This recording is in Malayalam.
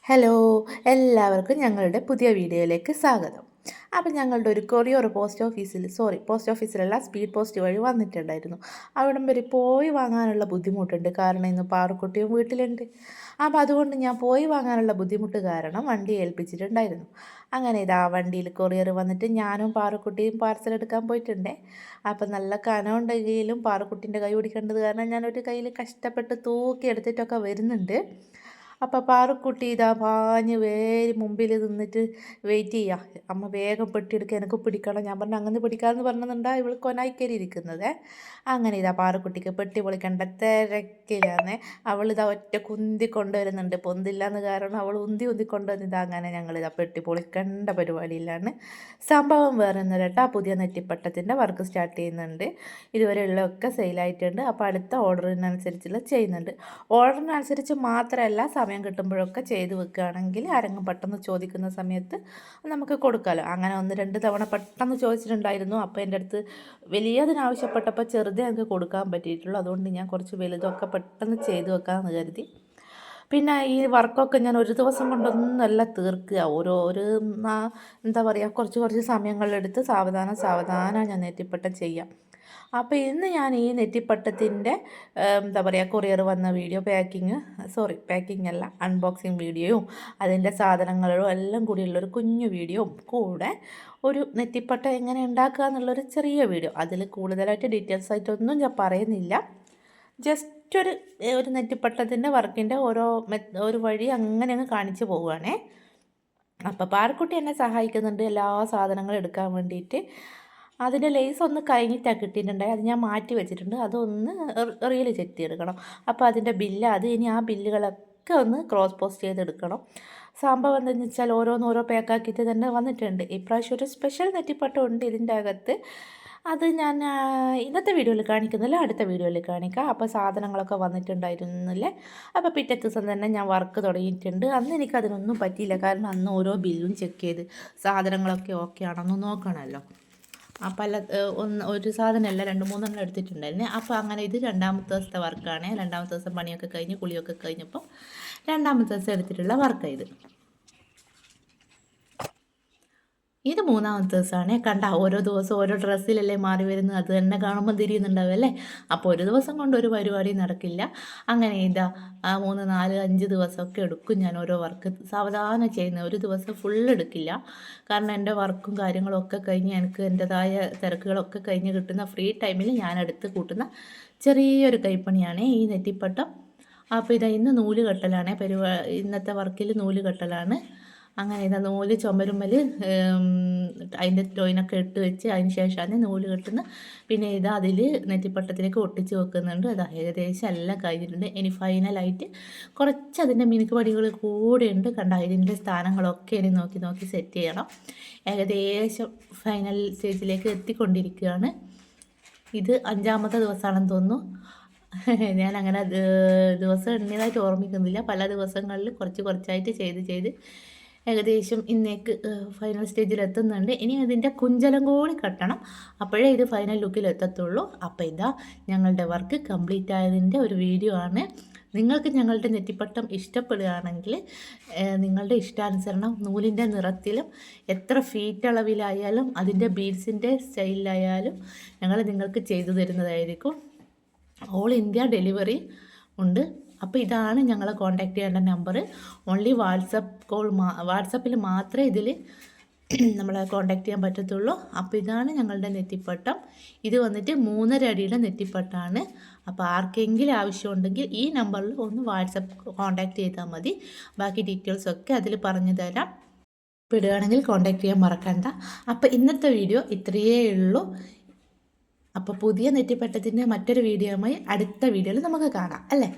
ഹലോ, എല്ലാവർക്കും ഞങ്ങളുടെ പുതിയ വീഡിയോയിലേക്ക് സ്വാഗതം. അപ്പോൾ ഞങ്ങളുടെ ഒരു കൊറിയർ പോസ്റ്റ് ഓഫീസിലുള്ള സ്പീഡ് പോസ്റ്റ് വഴി വന്നിട്ടുണ്ടായിരുന്നു. അവിടം വരെ പോയി വാങ്ങാനുള്ള ബുദ്ധിമുട്ടുണ്ട്, കാരണം ഇന്ന് പാറുക്കുട്ടിയും വീട്ടിലുണ്ട്. അപ്പോൾ അതുകൊണ്ട് ഞാൻ പോയി വാങ്ങാനുള്ള ബുദ്ധിമുട്ട് കാരണം വണ്ടി ഏൽപ്പിച്ചിട്ടുണ്ടായിരുന്നു. അങ്ങനെ ഇതാ വണ്ടിയിൽ കൊറിയർ വന്നിട്ട് ഞാനും പാറുക്കുട്ടിയും പാർസൽ എടുക്കാൻ പോയിട്ടുണ്ടേ. അപ്പം നല്ല കനമുണ്ടെങ്കിലും പാറുക്കുട്ടീൻ്റെ കൈ പിടിക്കേണ്ടത് കാരണം ഞാനൊരു കയ്യിൽ കഷ്ടപ്പെട്ട് തൂക്കി എടുത്തിട്ടൊക്കെ വരുന്നുണ്ട്. അപ്പോൾ പാറുക്കുട്ടി ഇതാ പാഞ്ഞ് മുമ്പിൽ നിന്നിട്ട് വെയിറ്റ് ചെയ്യുക. അമ്മ വേഗം പെട്ടിയെടുക്കുക, എനിക്ക് പിടിക്കണം. ഞാൻ പറഞ്ഞു അങ്ങനെ പിടിക്കാമെന്ന് പറഞ്ഞിട്ടുണ്ടാ ഇവൾ കൊനായിക്കരി ഇരിക്കുന്നത്. അങ്ങനെ ഇതാ പാറുക്കുട്ടിക്ക് പെട്ടി പൊളിക്കേണ്ട തിരക്കിലാണ്. അവൾ ഇതാ ഒറ്റ കുന്തി കൊണ്ടുവരുന്നുണ്ട്. പൊന്തില്ലാന്ന് കാരണം അവൾ ഉന്തി കൊണ്ടുവന്നിതാ. അങ്ങനെ ഞങ്ങളിതാ പെട്ടി പൊളിക്കേണ്ട പരിപാടിയിലാണ്. സംഭവം വേറെ ഒന്നുമില്ല, പുതിയ നെറ്റിപ്പട്ടത്തിൻ്റെ വർക്ക് സ്റ്റാർട്ട് ചെയ്യുന്നുണ്ട്. ഇതുവരെയുള്ളതൊക്കെ സെയിലായിട്ടുണ്ട്. അപ്പോൾ അടുത്ത ഓർഡറിനനുസരിച്ചുള്ള ചെയ്യുന്നുണ്ട്. ഓർഡറിനനുസരിച്ച് മാത്രമല്ല, സമയം കിട്ടുമ്പോഴൊക്കെ ചെയ്ത് വെക്കുകയാണെങ്കിൽ ആരെങ്കിലും പെട്ടെന്ന് ചോദിക്കുന്ന സമയത്ത് നമുക്ക് കൊടുക്കാമല്ലോ. അങ്ങനെ 1-2 തവണ പെട്ടെന്ന് ചോദിച്ചിട്ടുണ്ടായിരുന്നു. അപ്പോൾ എൻ്റെ അടുത്ത് വലിയതിനാവശ്യപ്പെട്ടപ്പോൾ ചെറുതേ എനിക്ക് കൊടുക്കാൻ പറ്റിയിട്ടുള്ളൂ. അതുകൊണ്ട് ഞാൻ കുറച്ച് വലുതൊക്കെ പെട്ടെന്ന് ചെയ്ത് വെക്കാമെന്ന് കരുതി. പിന്നെ ഈ വർക്കൊക്കെ ഞാൻ ഒരു ദിവസം കൊണ്ടൊന്നുമല്ല തീർക്കുക. എന്താ പറയുക, കുറച്ച് സമയങ്ങളെടുത്ത് സാവധാനം ഞാൻ നെറ്റിപ്പട്ടം ചെയ്യാം. അപ്പോൾ ഇന്ന് ഞാൻ ഈ നെറ്റിപ്പട്ടത്തിൻ്റെ എന്താ പറയുക, കൊറിയർ വന്ന വീഡിയോ പാക്കിംഗ് അല്ല, അൺബോക്സിങ് വീഡിയോയും അതിൻ്റെ സാധനങ്ങളും എല്ലാം കൂടിയുള്ളൊരു കുഞ്ഞു വീഡിയോയും കൂടെ ഒരു നെറ്റിപ്പട്ട എങ്ങനെ ഉണ്ടാക്കുക എന്നുള്ളൊരു ചെറിയ വീഡിയോ. അതിൽ കൂടുതലായിട്ട് ഡീറ്റെയിൽസ് ആയിട്ടൊന്നും ഞാൻ പറയുന്നില്ല. ജസ്റ്റ് ഒരു നെറ്റിപ്പട്ടത്തിൻ്റെ വർക്കിൻ്റെ ഒരു വഴി അങ്ങനെ അങ്ങ് കാണിച്ചു പോവുകയാണേ. അപ്പോൾ പാറക്കുട്ടി എന്നെ സഹായിക്കുന്നുണ്ട് എല്ലാ സാധനങ്ങളും എടുക്കാൻ വേണ്ടിയിട്ട്. അതിൻ്റെ ലേസ് ഒന്ന് കഴിഞ്ഞിട്ടാണ് കിട്ടിയിട്ടുണ്ടായി, അത് ഞാൻ മാറ്റി വെച്ചിട്ടുണ്ട്. അതൊന്ന് റീൽ ചെത്തിയെടുക്കണം. അപ്പോൾ അതിൻ്റെ അത് ഇനി ആ ബില്ലുകളൊക്കെ ഒന്ന് ക്രോസ് പോസ്റ്റ് ചെയ്തെടുക്കണം. സംഭവം എന്താണെന്ന് വെച്ചാൽ ഓരോ പാക്കാക്കിയിട്ട് തന്നെ വന്നിട്ടുണ്ട്. ഇപ്രാവശ്യം ഒരു സ്പെഷ്യൽ നെറ്റിപ്പട്ടം ഉണ്ട് ഇതിൻ്റെ അകത്ത്. അത് ഞാൻ ഇന്നത്തെ വീഡിയോയിൽ കാണിക്കുന്നില്ല, അടുത്ത വീഡിയോയിൽ കാണിക്കാം. അപ്പോൾ സാധനങ്ങളൊക്കെ വന്നിട്ടുണ്ടായിരുന്നില്ലേ. അപ്പോൾ പിറ്റത്തെ ദിവസം തന്നെ ഞാൻ വർക്ക് തുടങ്ങിയിട്ടുണ്ട്. അന്ന് എനിക്കതിനൊന്നും പറ്റിയില്ല, കാരണം അന്ന് ഓരോ ബില്ലും ചെക്ക് ചെയ്ത് സാധനങ്ങളൊക്കെ ഓക്കെ ആണെന്ന് നോക്കണമല്ലോ. പല ഒരു സാധനമല്ല 2-3 എടുത്തിട്ടുണ്ടായിരുന്നു. അപ്പോൾ അങ്ങനെ ഇത് 2ാമത്തെ ദിവസത്തെ വർക്കാണ്. 2ാമത്തെ ദിവസം പണിയൊക്കെ കഴിഞ്ഞ് കുളിയൊക്കെ കഴിഞ്ഞപ്പോൾ 2ാമത്തെ ദിവസം എടുത്തിട്ടുള്ള വർക്കാണ് ഇത്. 3ാമത്തെ ദിവസമാണ്. കണ്ട, ഓരോ ദിവസം ഓരോ ഡ്രസ്സിലല്ലേ മാറി വരുന്നത്. അത് തന്നെ കാണുമ്പോൾ തിരിയുന്നുണ്ടാവും അല്ലേ. അപ്പോൾ ഒരു ദിവസം കൊണ്ട് ഒരു പരിപാടി നടക്കില്ല. അങ്ങനെ 3, 4, 5 ദിവസമൊക്കെ എടുക്കും ഞാൻ ഓരോ വർക്ക് സാവധാനം ചെയ്യുന്നത്. ഒരു ദിവസം ഫുൾ എടുക്കില്ല, കാരണം എൻ്റെ വർക്കും കാര്യങ്ങളൊക്കെ കഴിഞ്ഞ് എനിക്ക് എൻ്റെതായ തിരക്കുകളൊക്കെ കഴിഞ്ഞ് കിട്ടുന്ന ഫ്രീ ടൈമിൽ ഞാൻ എടുത്ത് കൂട്ടുന്ന ചെറിയൊരു കൈപ്പണിയാണ് ഈ നെറ്റിപ്പട്ടം. അപ്പോൾ ഇന്ന് നൂല് കെട്ടലാണ് ഇന്നത്തെ വർക്കിൽ നൂല് കെട്ടലാണ്. അങ്ങനെ നൂല് ചുമരുമ്മൽ അതിൻ്റെ ടോയിനൊക്കെ ഇട്ട് വെച്ച് അതിന് ശേഷമാണ് നൂല് കെട്ടുന്നത്. പിന്നെ അതിൽ നെറ്റിപ്പട്ടത്തിലേക്ക് ഒട്ടിച്ച് വെക്കുന്നുണ്ട്. അത് ഏകദേശം എല്ലാം കഴിഞ്ഞിട്ടുണ്ട്. ഇനി ഫൈനലായിട്ട് കുറച്ച് അതിൻ്റെ മിനുക്ക് പടികൾ കൂടെ ഉണ്ട്. കണ്ട, ഇതിൻ്റെ സ്ഥാനങ്ങളൊക്കെ ഇനി നോക്കി സെറ്റ് ചെയ്യണം. ഏകദേശം ഫൈനൽ സ്റ്റേജിലേക്ക് എത്തിക്കൊണ്ടിരിക്കുകയാണ്. ഇത് 5ാമത്തെ ദിവസമാണെന്ന് തോന്നുന്നു. ഞാൻ അങ്ങനെ ദിവസം എണ്ണിയതായിട്ട് ഓർമ്മിക്കുന്നില്ല. പല ദിവസങ്ങളിൽ കുറച്ചായിട്ട് ചെയ്ത് ഏകദേശം ഇന്നേക്ക് ഫൈനൽ സ്റ്റേജിൽ എത്തുന്നുണ്ട്. ഇനി അതിൻ്റെ കുഞ്ചലം കൂടി കെട്ടണം, അപ്പോഴേ ഇത് ഫൈനൽ ലുക്കിൽ എത്തത്തുള്ളൂ. അപ്പോൾ ഞങ്ങളുടെ വർക്ക് കംപ്ലീറ്റ് ആയതിൻ്റെ ഒരു വീഡിയോ ആണ്. നിങ്ങൾക്ക് ഞങ്ങളുടെ നെറ്റിപ്പട്ടം ഇഷ്ടപ്പെടുകയാണെങ്കിൽ നിങ്ങളുടെ ഇഷ്ടാനുസരണം നൂലിൻ്റെ നിറത്തിലും എത്ര ഫീറ്റ് അളവിലായാലും അതിൻ്റെ ബീഡ്സിൻ്റെ സ്റ്റൈലിലായാലും ഞങ്ങൾ നിങ്ങൾക്ക് ചെയ്തു തരുന്നതായിരിക്കും. ഓൾ ഇന്ത്യ ഡെലിവറി ഉണ്ട്. അപ്പോൾ ഇതാണ് ഞങ്ങളെ കോൺടാക്റ്റ് ചെയ്യേണ്ട നമ്പർ. ഓൺലി വാട്സപ്പിൽ മാത്രമേ ഇതിൽ നമ്മളെ കോൺടാക്റ്റ് ചെയ്യാൻ പറ്റത്തുള്ളൂ. അപ്പോൾ ഇതാണ് ഞങ്ങളുടെ നെറ്റിപ്പട്ടം. ഇത് വന്നിട്ട് 3.5 അടിയുടെ നെറ്റിപ്പട്ടമാണ്. അപ്പോൾ ആർക്കെങ്കിലും ആവശ്യമുണ്ടെങ്കിൽ ഈ നമ്പറിൽ ഒന്ന് വാട്സപ്പ് കോൺടാക്റ്റ് ചെയ്താൽ മതി. ബാക്കി ഡീറ്റെയിൽസൊക്കെ അതിൽ പറഞ്ഞു തരാം. പെടുകയാണെങ്കിൽ കോൺടാക്റ്റ് ചെയ്യാൻ മറക്കണ്ട. അപ്പോൾ ഇന്നത്തെ വീഡിയോ ഇത്രയേ ഉള്ളൂ. അപ്പോൾ പുതിയ നെറ്റിപ്പട്ടത്തിൻ്റെ മറ്റൊരു വീഡിയോയുമായി അടുത്ത വീഡിയോയിൽ നമുക്ക് കാണാം അല്ലേ.